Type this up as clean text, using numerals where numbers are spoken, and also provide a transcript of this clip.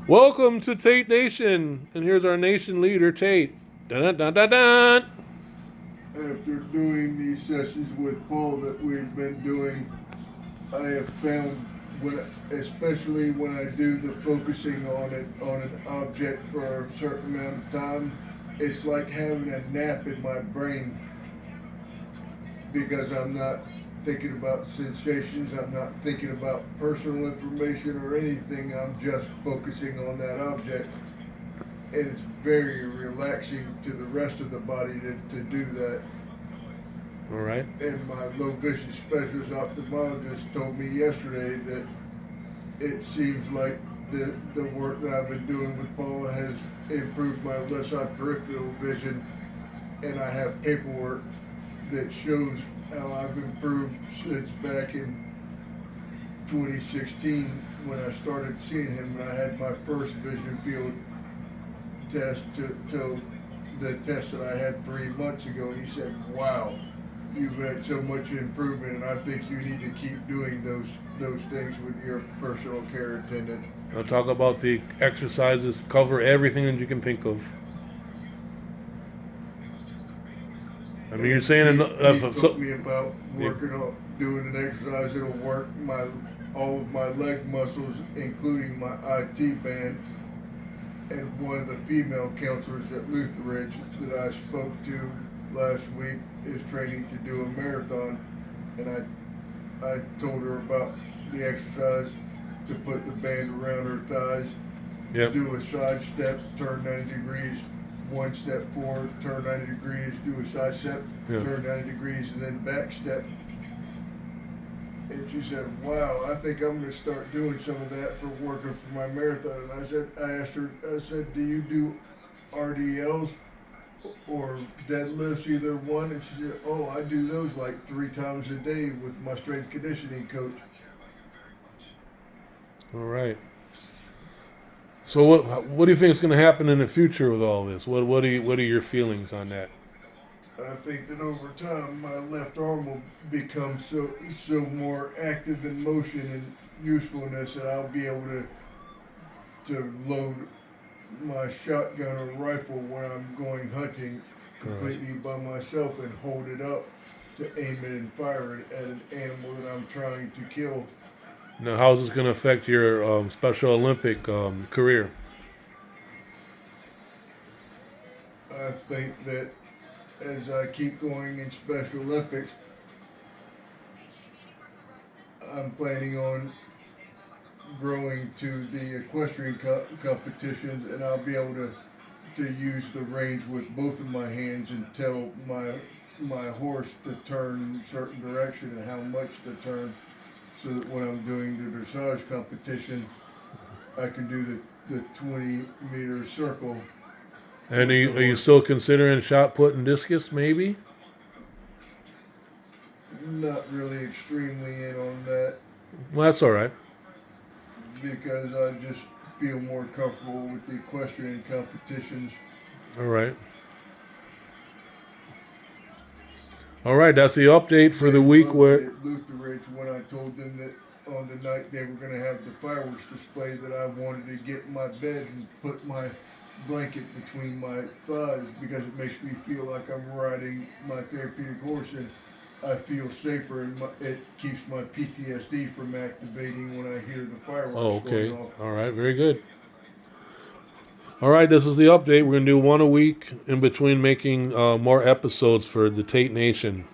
Welcome to Tate Nation, and here's our nation leader, Tate. Dun dun dun dun. After doing these sessions with Paul that we've been doing, I have found especially when I do the focusing on an object for a certain amount of time, it's like having a nap in my brain because I'm not thinking about sensations, I'm not thinking about personal information or anything. I'm just focusing on that object, and it's very relaxing to the rest of the body to do that. All right. And my low vision specialist ophthalmologist told me yesterday that it seems like the work that I've been doing with Paula has improved my left side peripheral vision, and I have paperwork that shows how I've improved since back in 2016 when I started seeing him and I had my first vision field test till the test that I had 3 months ago, and he said, "Wow, you've had so much improvement, and I think you need to keep doing those things with your personal care attendant." I'll talk about the exercises, cover everything that you can think of. I mean, you're saying He told me about working on doing an exercise that'll work all of my leg muscles, including my IT band. And one of the female counselors at Lutheridge that I spoke to last week is training to do a marathon, and I told her about the exercise to put the band around her thighs, Yep. do a side step, turn 90 degrees, one step forward, turn 90 degrees, do a side step, Yeah. turn 90 degrees, and then back step. And she said, "Wow, I think I'm going to start doing some of that for working for my marathon." And I asked her, I said, "Do you do RDLs or deadlifts, either one?" And she said, "Oh, I do those like 3 times a day with my strength conditioning coach." All right. So what do you think is going to happen in the future with all this? What are your feelings on that? I think that over time my left arm will become so more active in motion and usefulness that I'll be able to load my shotgun or rifle when I'm going hunting completely by myself and hold it up to aim it and fire it at an animal that I'm trying to kill. Now, how is this going to affect your Special Olympic career? I think that as I keep going in Special Olympics, I'm planning on growing to the equestrian competitions, and I'll be able to use the reins with both of my hands and tell my horse to turn in a certain direction and how much to turn, so that when I'm doing the dressage competition, I can do the 20-meter circle. And are you still considering shot put and discus, maybe? Not really extremely in on that Well, that's all right. because I just feel more comfortable with the equestrian competitions. All right. All right, that's the update for the week. Where At Lutheridge, when I told them that on the night they were going to have the fireworks display, that I wanted to get in my bed and put my blanket between my thighs because it makes me feel like I'm riding my therapeutic horse, and I feel safer, and it keeps my PTSD from activating when I hear the fireworks okay. going off. All right, very good. All right, this is the update. We're going to do one a week in between making more episodes for the Tate Nation.